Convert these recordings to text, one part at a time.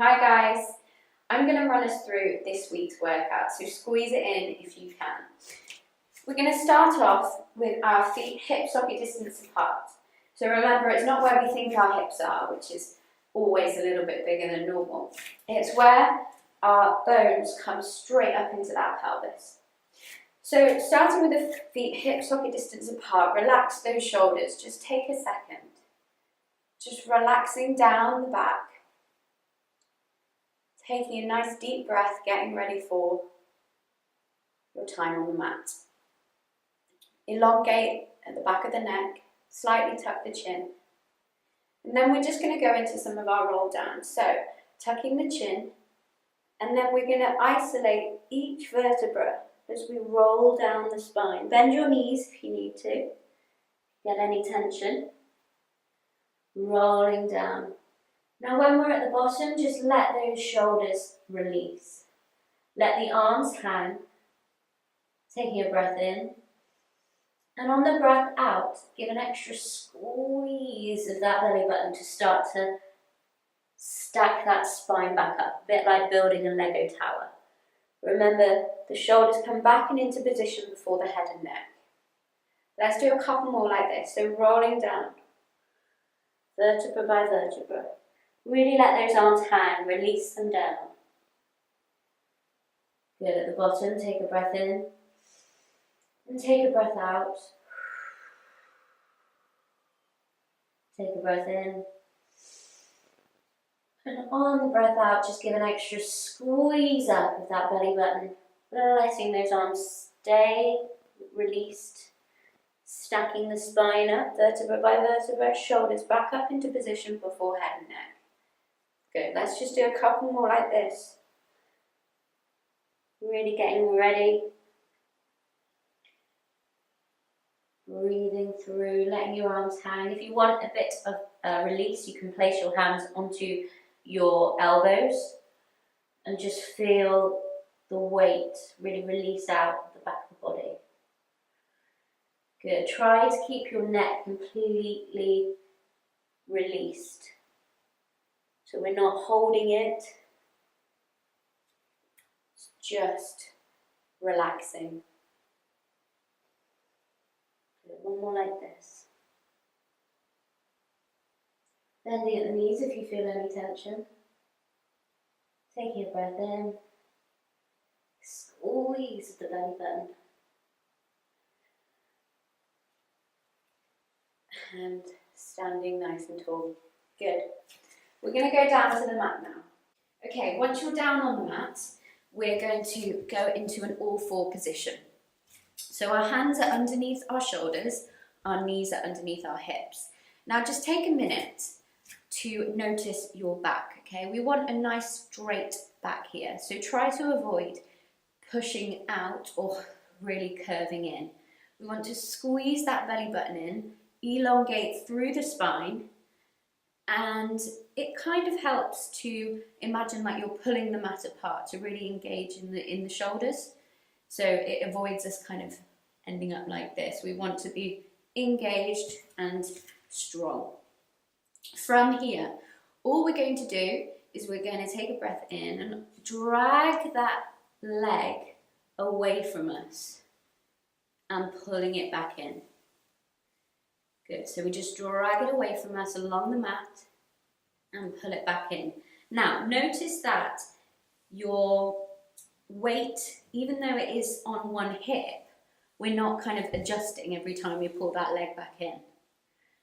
Hi guys, I'm going to run us through this week's workout, so squeeze it in if you can. We're going to start off with our feet hip socket distance apart. So remember, it's not where we think our hips are, which is always a little bit bigger than normal. It's where our bones come straight up into that pelvis. So starting with the feet hip socket distance apart, relax those shoulders. Just take a second. Just relaxing down the back. Taking a nice deep breath, getting ready for your time on the mat. Elongate at the back of the neck, slightly tuck the chin. And then we're just going to go into some of our roll downs. So, tucking the chin, and then we're going to isolate each vertebra as we roll down the spine. Bend your knees if you need to. Get any tension. Rolling down. Now when we're at the bottom, just let those shoulders release. Let the arms hang. Taking a breath in. And on the breath out, give an extra squeeze of that belly button to start to stack that spine back up, a bit like building a Lego tower. Remember, the shoulders come back and into position before the head and neck. Let's do a couple more like this. So rolling down, vertebra by vertebra. Really let those arms hang, release them down. Good, at the bottom, take a breath in. And take a breath out. Take a breath in. And on the breath out, just give an extra squeeze up of that belly button. Letting those arms stay released. Stacking the spine up, vertebra by vertebra, shoulders back up into position before head and neck. Good, let's just do a couple more like this. Really getting ready. Breathing through, letting your arms hang. If you want a bit of release, you can place your hands onto your elbows and just feel the weight really release out the back of the body. Good, try to keep your neck completely released. So we're not holding it, it's just relaxing. Good. One more like this. Bending at the knees if you feel any tension. Taking a breath in. Squeeze the belly button. And standing nice and tall. Good. We're going to go down to the mat now. Okay, once you're down on the mat, we're going to go into an all-four position. So our hands are underneath our shoulders, our knees are underneath our hips. Now just take a minute to notice your back, okay? We want a nice straight back here. So try to avoid pushing out or really curving in. We want to squeeze that belly button in, elongate through the spine, and it kind of helps to imagine like you're pulling the mat apart to really engage in the shoulders. So it avoids us kind of ending up like this. We want to be engaged and strong. From here, all we're going to do is we're going to take a breath in and drag that leg away from us and pulling it back in. Good, so we just drag it away from us along the mat and pull it back in. Now, notice that your weight, even though it is on one hip, we're not kind of adjusting every time we pull that leg back in.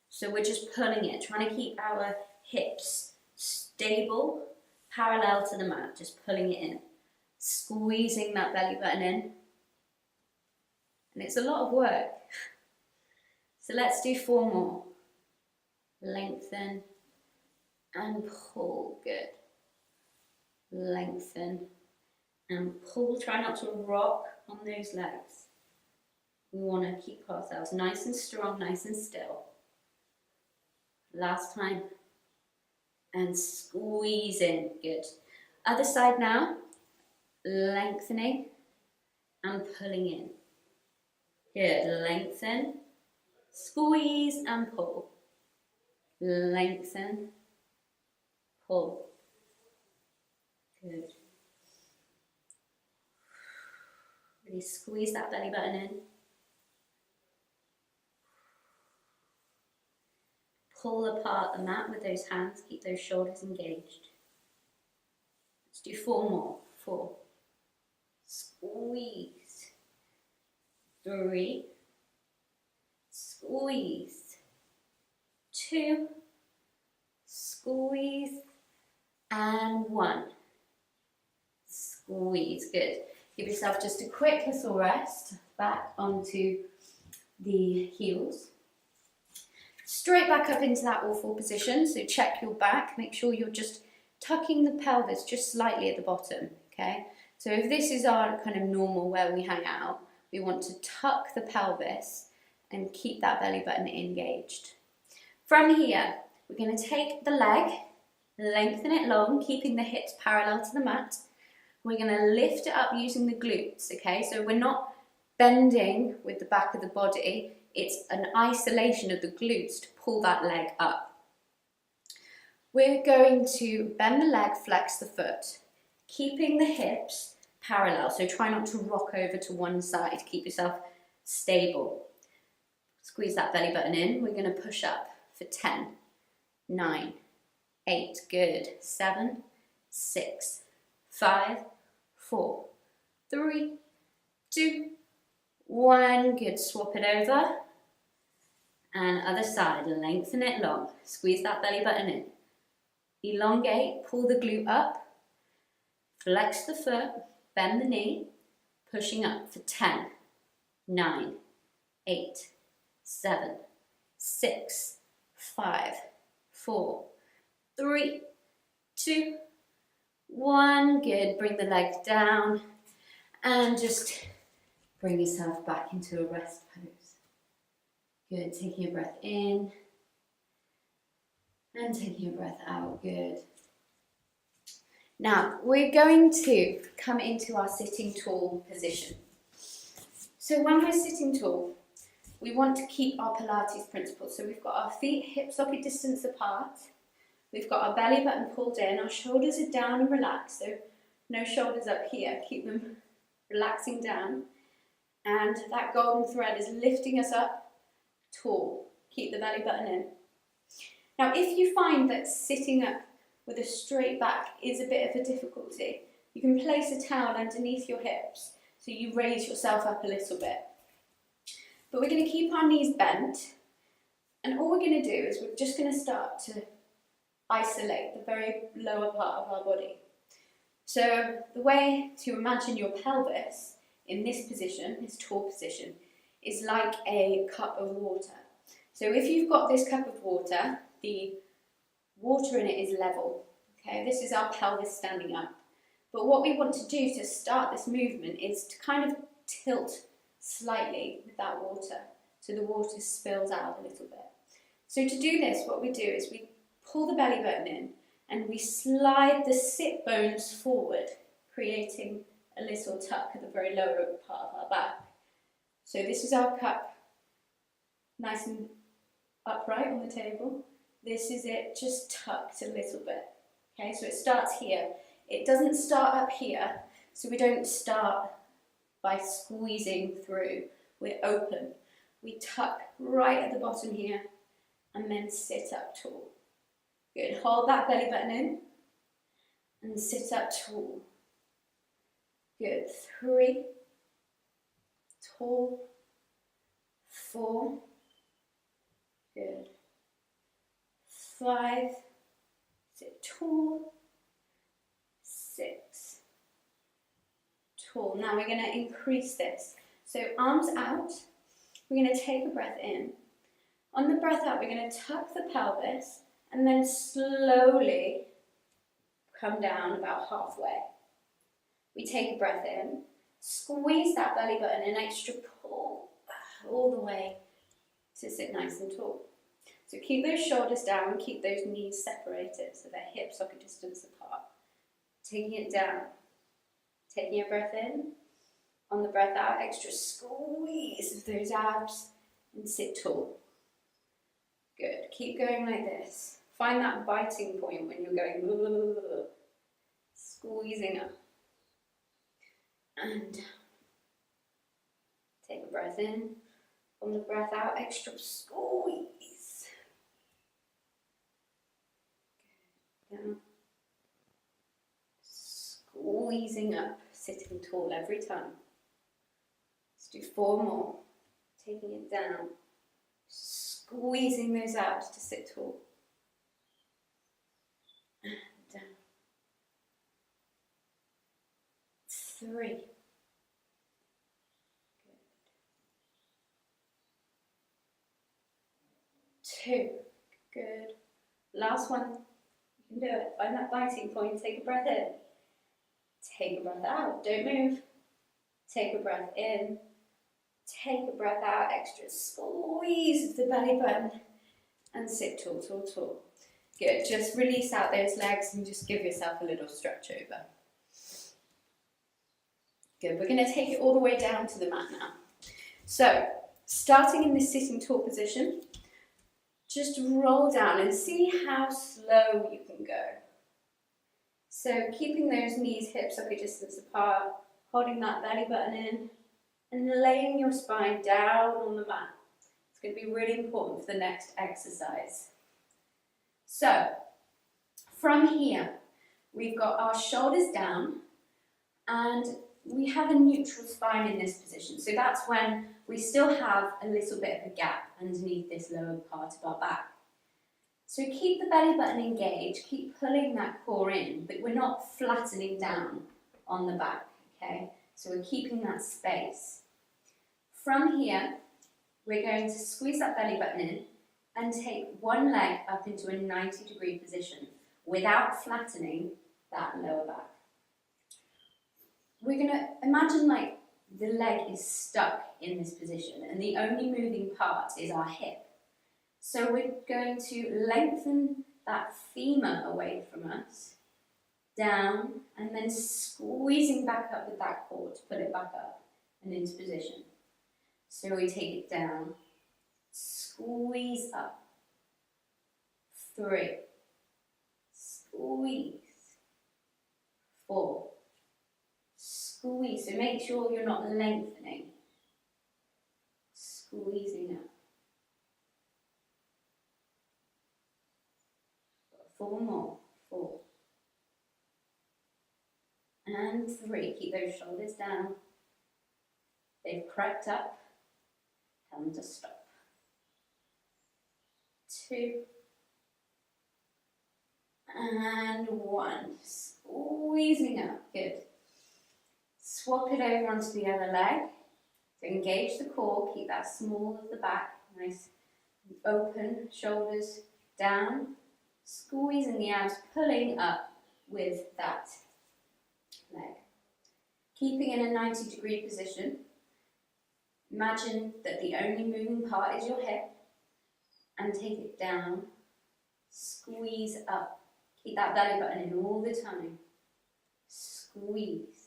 So we're just pulling it, trying to keep our hips stable, parallel to the mat, just pulling it in, squeezing that belly button in. And it's a lot of work. So let's do 4 more. Lengthen and pull, good. Lengthen and pull, try not to rock on those legs. We want to keep ourselves nice and strong, nice and still. Last time. And squeeze in, good. Other side now. Lengthening and pulling in. Good, lengthen. Squeeze and pull. Lengthen, pull. Good. Really squeeze that belly button in. Pull apart the mat with those hands, keep those shoulders engaged. Let's do 4 more. 4. Squeeze. 3. Squeeze. 2. Squeeze. And 1. Squeeze. Good. Give yourself just a quick little rest back onto the heels. Straight back up into that all-four position, so check your back, make sure you're just tucking the pelvis just slightly at the bottom, okay? So if this is our kind of normal where we hang out, we want to tuck the pelvis and keep that belly button engaged. From here, we're going to take the leg, lengthen it long, keeping the hips parallel to the mat. We're going to lift it up using the glutes, okay? So we're not bending with the back of the body, it's an isolation of the glutes to pull that leg up. We're going to bend the leg, flex the foot, keeping the hips parallel, so try not to rock over to one side, keep yourself stable. Squeeze that belly button in, we're going to push up for 10, 9, 8, good, 7, 6, 5, 4, 3, 2, 1, good, swap it over. And other side, lengthen it long. Squeeze that belly button in. Elongate, pull the glute up. Flex the foot, bend the knee. Pushing up for 10, 9, 8, 7, 6, 5, 4, 3, 2, 1. Good, bring the leg down. And just bring yourself back into a rest pose. Good, taking a breath in and taking a breath out, good. Now, we're going to come into our sitting tall position. So when we're sitting tall, we want to keep our Pilates principle. So we've got our feet hip socket distance apart. We've got our belly button pulled in. Our shoulders are down and relaxed. So no shoulders up here. Keep them relaxing down. And that golden thread is lifting us up tall. Keep the belly button in. Now, if you find that sitting up with a straight back is a bit of a difficulty, you can place a towel underneath your hips so you raise yourself up a little bit. But we're going to keep our knees bent, and all we're going to do is we're just going to start to isolate the very lower part of our body. So the way to imagine your pelvis in this position, this tall position, is like a cup of water. So if you've got this cup of water, the water in it is level. Okay, this is our pelvis standing up. But what we want to do to start this movement is to kind of tilt slightly with that water, so the water spills out a little bit. So to do this, what we do is we pull the belly button in and we slide the sit bones forward, creating a little tuck at the very lower part of our back. So this is our cup, nice and upright on the table. This is it, just tucked a little bit. Okay, so it starts here. It doesn't start up here, so we don't start by squeezing through. We're open. We tuck right at the bottom here and then sit up tall. Good, hold that belly button in and sit up tall. Good, 3, tall, 4, good, 5, sit tall, 6, tall. Now we're going to increase this. So arms out, we're going to take a breath in. On the breath out, we're going to tuck the pelvis and then slowly come down about halfway. We take a breath in, squeeze that belly button, an extra pull all the way to sit nice and tall. So keep those shoulders down, keep those knees separated so they're hip socket distance apart. Taking it down, taking a breath in, on the breath out, extra squeeze of those abs and sit tall. Good, keep going like this. Find that biting point when you're going, squeezing up. And take a breath in, on the breath out, extra squeeze. Down. Squeezing up, sitting tall every time. Let's do 4 more. Taking it down, squeezing those abs to sit tall. And down. 3. Good. 2. Good. Last one. You can do it. Find that biting point. Take a breath in. Take a breath out. Don't move. Take a breath in. Take a breath out. Extra squeeze of the belly button. And sit tall, tall, tall. Good. Just release out those legs and just give yourself a little stretch over. Good. We're going to take it all the way down to the mat now. So, starting in this sitting tall position, just roll down and see how slow you can go. So keeping those knees, hips equidistant apart, holding that belly button in, and laying your spine down on the mat. It's going to be really important for the next exercise. So, from here, we've got our shoulders down, and we have a neutral spine in this position. So that's when we still have a little bit of a gap underneath this lower part of our back. So keep the belly button engaged, keep pulling that core in, but we're not flattening down on the back, okay? So we're keeping that space. From here, we're going to squeeze that belly button in and take one leg up into a 90-degree position without flattening that lower back. We're going to imagine like the leg is stuck in this position and the only moving part is our hip. So we're going to lengthen that femur away from us, down, and then squeezing back up with that core to pull it back up and into position. So we take it down, squeeze up, 3, squeeze, 4, squeeze, so make sure you're not lengthening, squeezing up. 4 more, 4, and 3, keep those shoulders down, they've crept up, tell them to stop, 2, and 1, squeezing up, good. Swap it over onto the other leg. So engage the core, keep that small of the back, nice open, shoulders down, squeezing the abs, pulling up with that leg. Keeping in a 90-degree position. Imagine that the only moving part is your hip, and take it down, squeeze up. Keep that belly button in all the time. Squeeze.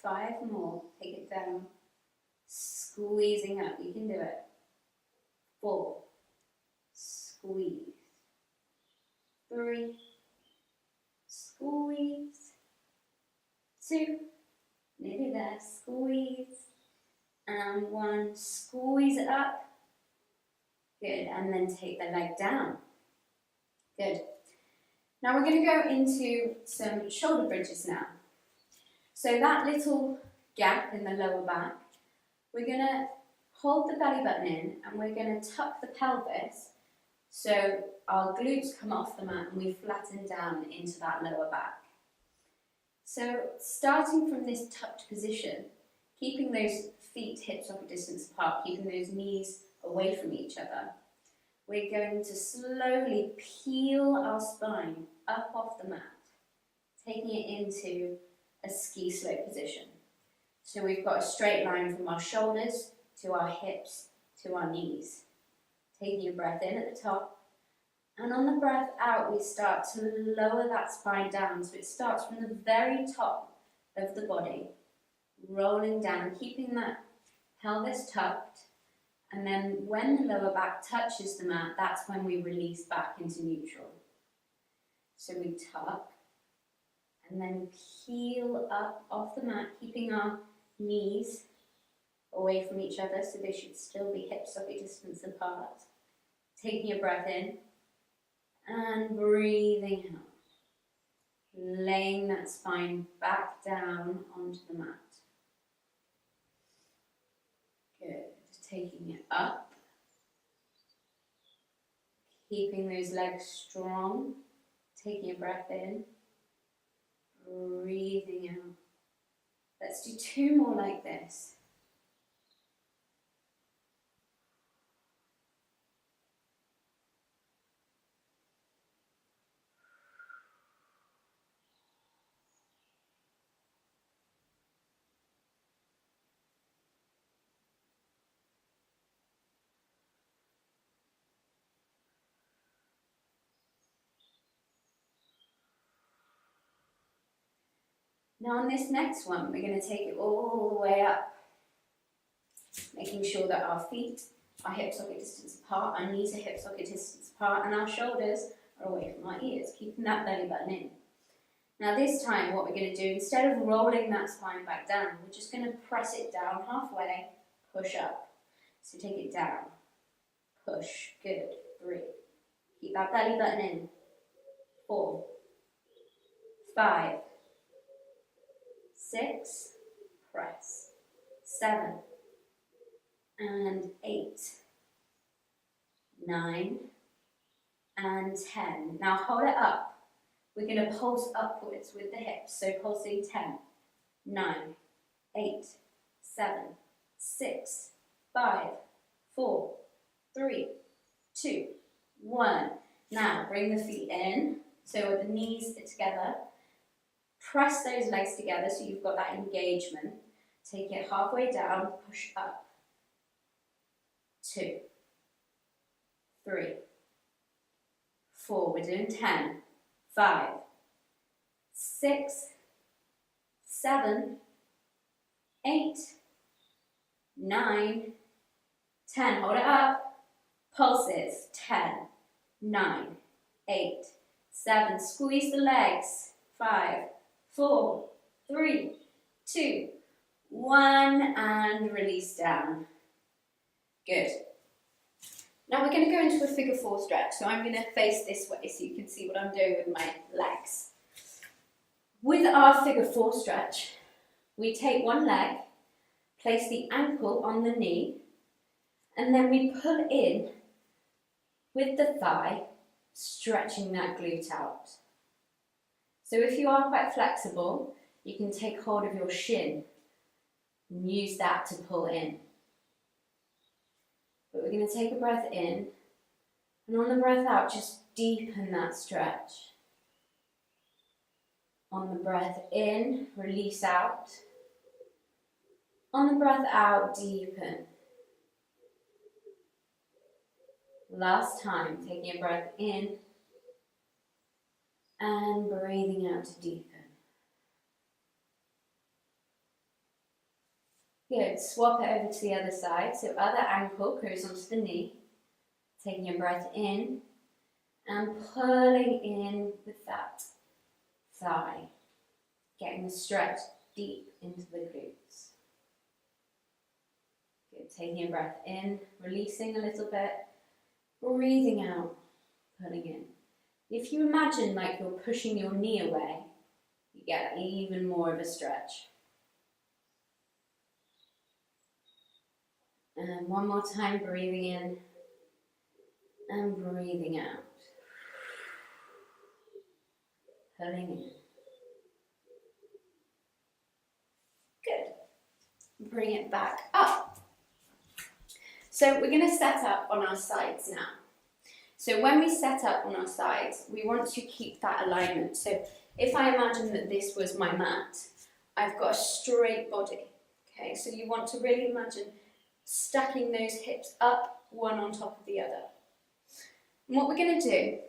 Five more, take it down, squeezing up, you can do it. 4, squeeze. 3, squeeze. 2, nearly there, squeeze. And 1, squeeze it up. Good, and then take the leg down. Good. Now we're going to go into some shoulder bridges now. So that little gap in the lower back, we're going to hold the belly button in and we're going to tuck the pelvis so our glutes come off the mat and we flatten down into that lower back. So starting from this tucked position, keeping those feet hips off a distance apart, keeping those knees away from each other, we're going to slowly peel our spine up off the mat, taking it into a ski slope position. So we've got a straight line from our shoulders to our hips to our knees. Taking a breath in at the top, And on the breath out, we start to lower that spine down. So it starts from the very top of the body, rolling down, keeping that pelvis tucked. And then when the lower back touches the mat, that's when we release back into neutral. So we tuck and then peel up off the mat, keeping our knees away from each other, so they should still be hip socket distance apart. Taking a breath in and breathing out. Laying that spine back down onto the mat. Good. Taking it up. Keeping those legs strong. Taking a breath in. Breathing out. Let's do 2 more like this. Now on this next one, we're going to take it all the way up, making sure that our feet are hip socket distance apart, our knees are hip socket distance apart, and our shoulders are away from our ears, keeping that belly button in. Now this time, what we're going to do, instead of rolling that spine back down, we're just going to press it down halfway, push up. So take it down, push, good, 3. Keep that belly button in, 4, 5, 6, press, 7, and 8, 9, and 10. Now hold it up. We're going to pulse upwards with the hips, so pulsing 10, 9, 8, 7, 6, 5, 4, 3, 2, 1. Now bring the feet in, so the knees are together. Press those legs together so you've got that engagement. Take it halfway down, push up. 2, 3, 4. We're doing 10, 5, 6, 7, 8, 9, 10. Hold it up. Pulses. 10, 9, 8, 7. Squeeze the legs. 5, 4, 3, 2, 1, and release down. Good. Now we're going to go into a figure 4 stretch. So I'm going to face this way so you can see what I'm doing with my legs. With our figure 4 stretch, we take one leg, place the ankle on the knee, and then we pull in with the thigh, stretching that glute out. So if you are quite flexible, you can take hold of your shin and use that to pull in. But we're going to take a breath in, and on the breath out, just deepen that stretch. On the breath in, release out. On the breath out, deepen. Last time, taking a breath in and breathing out to deepen. Good, swap it over to the other side. So other ankle goes onto the knee. Taking a breath in and pulling in with that thigh. Getting the stretch deep into the glutes. Good, taking a breath in, releasing a little bit. Breathing out, pulling in. If you imagine like you're pushing your knee away, you get even more of a stretch. And one more time, breathing in and breathing out. Pulling in. Good. Bring it back up. So we're going to set up on our sides now. So when we set up on our sides, we want to keep that alignment. So if I imagine that this was my mat, I've got a straight body. Okay, so you want to really imagine stacking those hips up, one on top of the other. And what we're going to do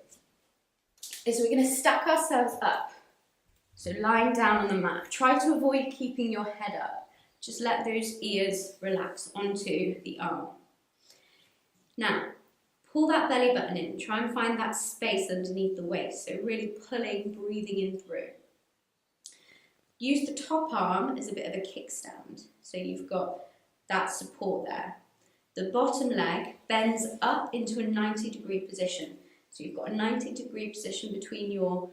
is we're going to stack ourselves up. So lying down on the mat. Try to avoid keeping your head up. Just let those ears relax onto the arm. Now, pull that belly button in. Try and find that space underneath the waist. So really pulling, breathing in through. Use the top arm as a bit of a kickstand. So you've got that support there. The bottom leg bends up into a 90-degree position. So you've got a 90-degree position between your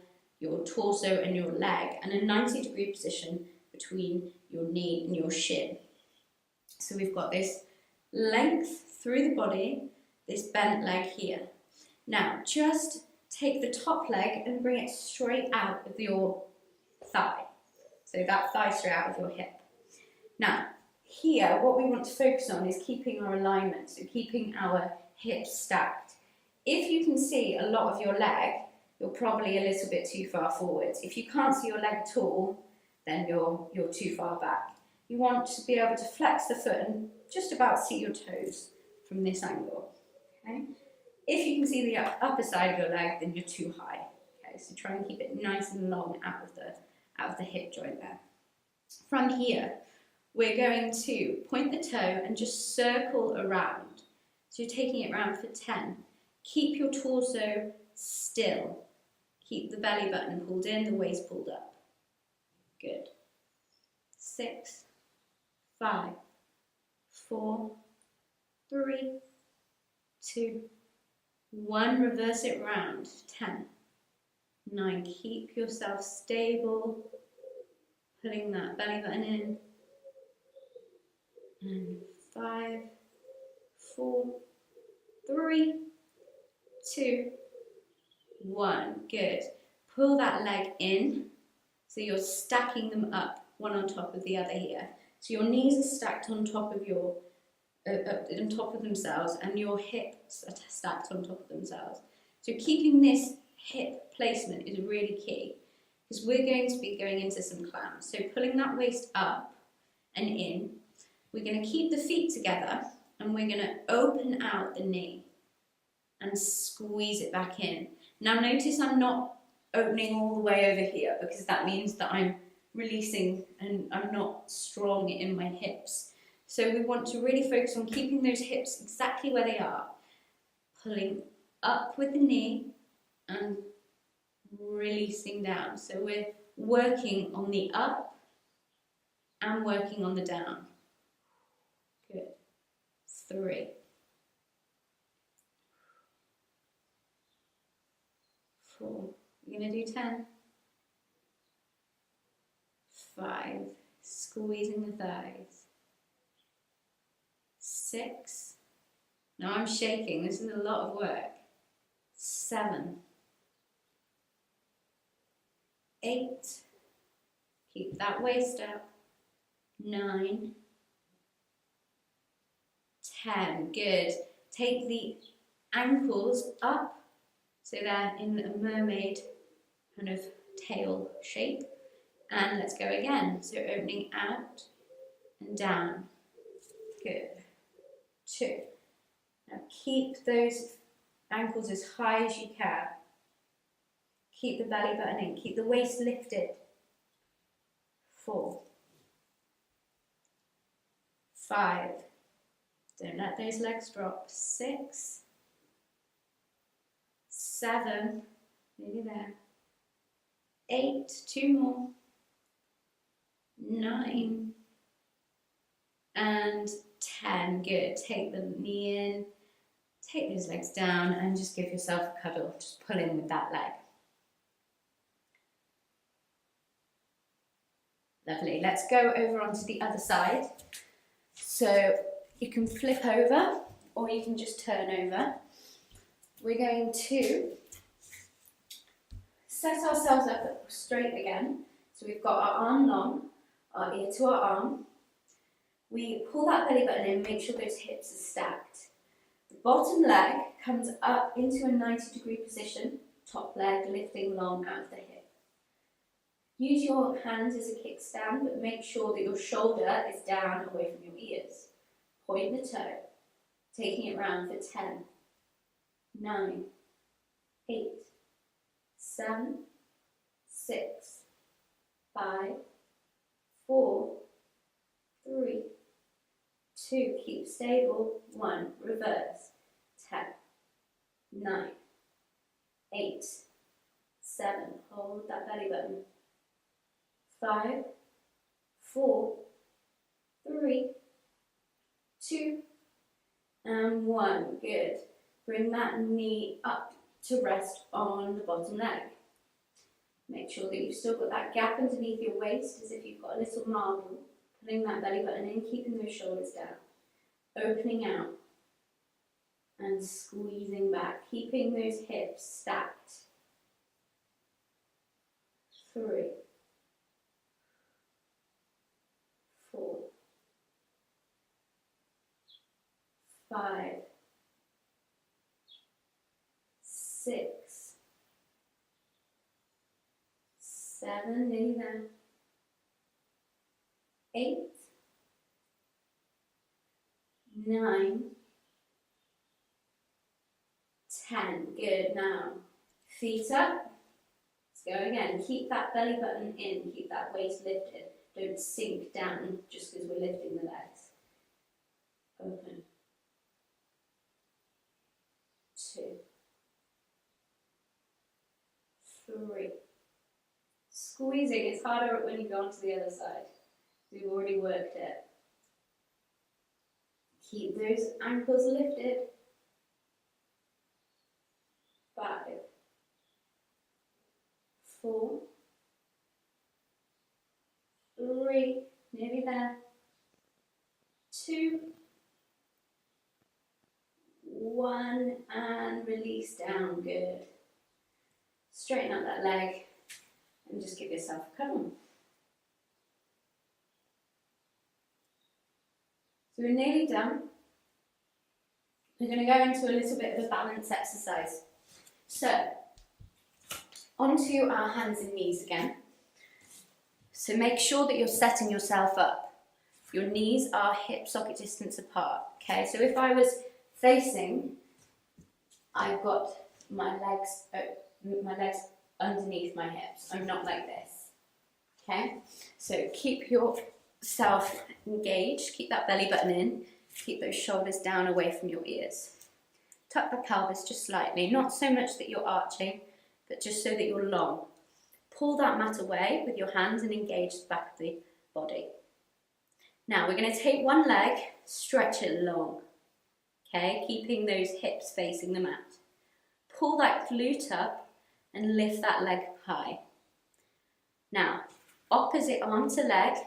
torso and your leg, and a 90-degree position between your knee and your shin. So we've got this length through the body, this bent leg here. Now just take the top leg and bring it straight out of your thigh. So that thigh straight out of your hip. Now here what we want to focus on is keeping our alignment, so keeping our hips stacked. If you can see a lot of your leg, you're probably a little bit too far forwards. If you can't see your leg at all, then you're too far back. You want to be able to flex the foot and just about see your toes from this angle. Okay? If you can see the upper side of your leg, then you're too high. Okay? So try and keep it nice and long out of the hip joint there. From here, we're going to point the toe and just circle around. So you're taking it around for 10. Keep your torso still. Keep the belly button pulled in, the waist pulled up. Good. 6, 5, 4, 3, 2, 1. Reverse it round. 10, 9. Keep yourself stable. Pulling that belly button in. And 5, 4, 3, 2, 1. Good. Pull that leg in, so you're stacking them up, one on top of the other here. So your knees are stacked on top of themselves, and your hips are stacked on top of themselves. So keeping this hip placement is really key, because we're going to be going into some clams. So pulling that waist up and in, we're going to keep the feet together, and we're going to open out the knee and squeeze it back in. Now notice I'm not opening all the way over here, because that means that I'm releasing and I'm not strong in my hips. So we want to really focus on keeping those hips exactly where they are. Pulling up with the knee and releasing down. So we're working on the up and working on the down. Good. 3. 4. We're going to do 10. 5. Squeezing the thighs. 6. Now I'm shaking. This is a lot of work. 7. 8. Keep that waist up. 9. 10. Good. Take the ankles up, so they're in a mermaid kind of tail shape. And let's go again. So opening out and down. Good. 2. Now keep those ankles as high as you can. Keep the belly button in. Keep the waist lifted. 4. 5. Don't let those legs drop. 6. 7. Nearly there. 8. 2 more. 9. And 10. Good. Take the knee in. Take those legs down and just give yourself a cuddle. Just pull in with that leg. Lovely. Let's go over onto the other side. So you can flip over or you can just turn over. We're going to set ourselves up straight again. So we've got our arm long, our ear to our arm. We pull that belly button in, make sure those hips are stacked. The bottom leg comes up into a 90-degree position, top leg lifting long out of the hip. Use your hands as a kickstand, but make sure that your shoulder is down away from your ears. Point the toe, taking it round for 10, 9, 8, 7, 6, 5, 4, 3, 2, keep stable, 1, reverse, 10, 9, 8, 7, hold that belly button, 5, 4, 3, 2, and 1, good. Bring that knee up to rest on the bottom leg. Make sure that you've still got that gap underneath your waist as if you've got a little marble. Pulling that belly button in, keeping those shoulders down. Opening out and squeezing back, keeping those hips stacked. 3, 4, 5, 6, 7, nearly there. 8, 9, 10. Good. Now, feet up. Let's go again. Keep that belly button in. Keep that waist lifted. Don't sink down just because we're lifting the legs. Open. 2, 3. Squeezing is harder when you go onto the other side. We've already worked it. Keep those ankles lifted. 5, 4, 3, nearly there. 2, 1, and release down. Good. Straighten up that leg and just give yourself a couple. So we're nearly done. We're going to go into a little bit of a balance exercise. So, onto our hands and knees again. So make sure that you're setting yourself up. Your knees are hip socket distance apart. Okay, so if I was facing, I've got my legs underneath my hips. I'm not like this. Okay, so keep yourself engaged. Keep that belly button in. Keep those shoulders down away from your ears. Tuck the pelvis just slightly, not so much that you're arching, but just so that you're long. Pull that mat away with your hands and engage the back of the body. Now we're going to take one leg, stretch it long, okay, keeping those hips facing the mat. Pull that glute up and lift that leg high. Now, opposite arm to leg,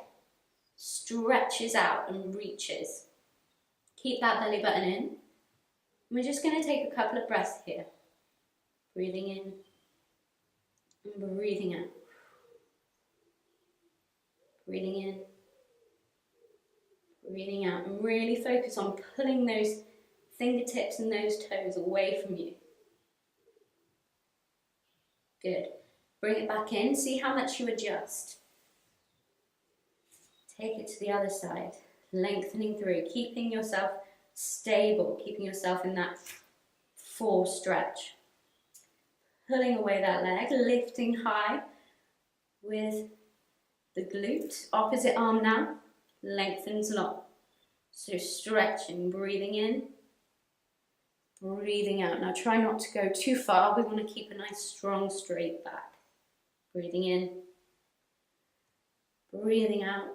stretches out and reaches. Keep that belly button in. We're just going to take a couple of breaths here. Breathing in and breathing out. Breathing in, breathing out, and really focus on pulling those fingertips and those toes away from you. Good. Bring it back in. See how much you adjust. Take it to the other side. Lengthening through, keeping yourself stable, keeping yourself in that 4 stretch. Pulling away that leg, lifting high with the glute. Opposite arm now, lengthens long. So stretching, breathing in, breathing out. Now try not to go too far. We want to keep a nice strong straight back. Breathing in, breathing out,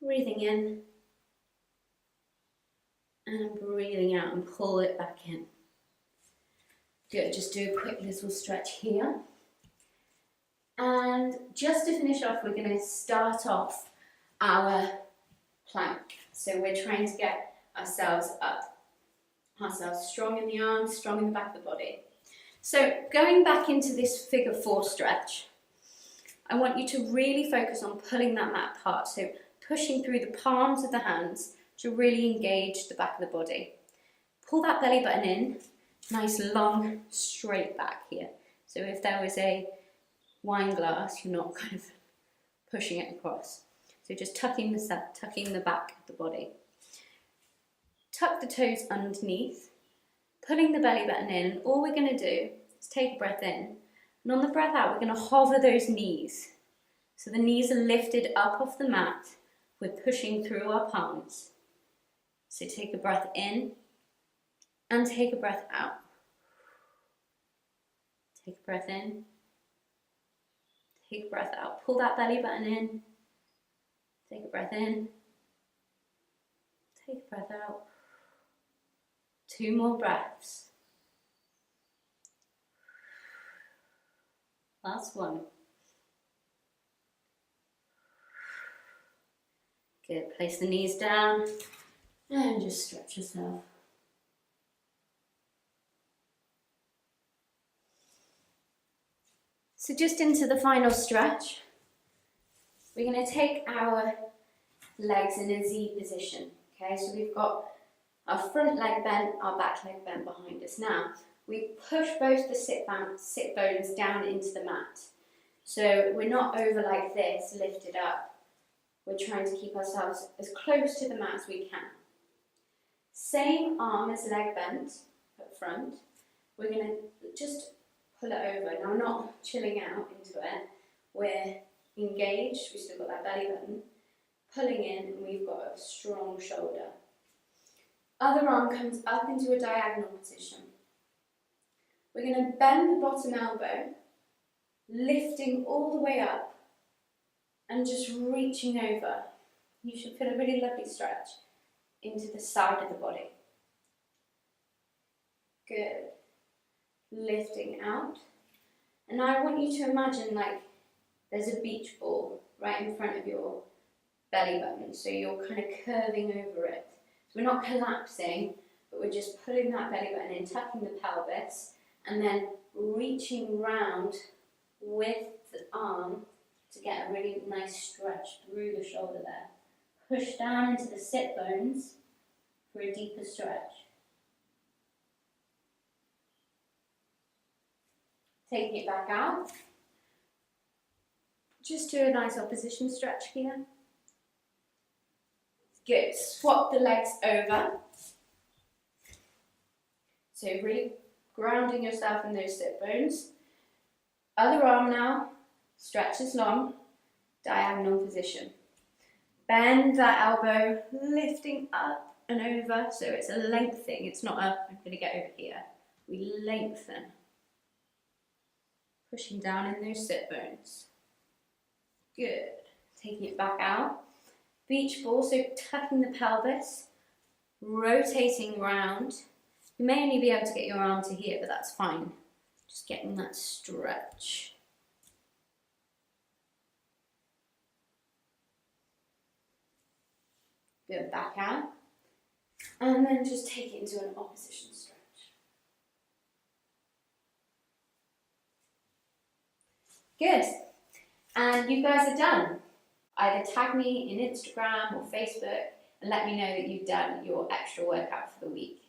breathing in, and breathing out, and pull it back in. Good, just do a quick little stretch here. And just to finish off, we're going to start off our plank. So we're trying to get ourselves up, ourselves strong in the arms, strong in the back of the body. So going back into this figure 4 stretch, I want you to really focus on pulling that mat apart. So pushing through the palms of the hands to really engage the back of the body. Pull that belly button in, nice long straight back here. So if there was a wine glass, you're not kind of pushing it across. So just tucking the back of the body. Tuck the toes underneath, pulling the belly button in, and all we're going to do Let's take a breath in. And on the breath out, we're going to hover those knees. So the knees are lifted up off the mat. We're pushing through our palms. So take a breath in and take a breath out. Take a breath in. Take a breath out. Pull that belly button in. Take a breath in. Take a breath out. 2 more breaths. Last one. Good. Place the knees down and just stretch yourself. So just into the final stretch, we're going to take our legs in a Z position. Okay, so we've got our front leg bent, our back leg bent behind us. Now, we push both the sit bones down into the mat. So we're not over like this, lifted up. We're trying to keep ourselves as close to the mat as we can. Same arm as leg bent up front. We're going to just pull it over. Now we're not chilling out into it. We're engaged. We've still got that belly button. Pulling in, and we've got a strong shoulder. Other arm comes up into a diagonal position. We're going to bend the bottom elbow, lifting all the way up and just reaching over. You should feel a really lovely stretch into the side of the body. Good. Lifting out. And now I want you to imagine like there's a beach ball right in front of your belly button. So you're kind of curving over it. So we're not collapsing, but we're just pulling that belly button in, tucking the pelvis, and then reaching round with the arm to get a really nice stretch through the shoulder there. Push down into the sit bones for a deeper stretch. Taking it back out. Just do a nice opposition stretch here. Good. Swap the legs over. So really grounding yourself in those sit bones. Other arm now, stretches long, diagonal position. Bend that elbow, lifting up and over, so it's a lengthening. It's not a, I'm going to get over here. We lengthen. Pushing down in those sit bones. Good. Taking it back out. Beach ball, so tucking the pelvis, rotating round. You may only be able to get your arm to here, but that's fine. Just getting that stretch. Good, back out. And then just take it into an opposition stretch. Good. And you guys are done. Either tag me in Instagram or Facebook and let me know that you've done your extra workout for the week.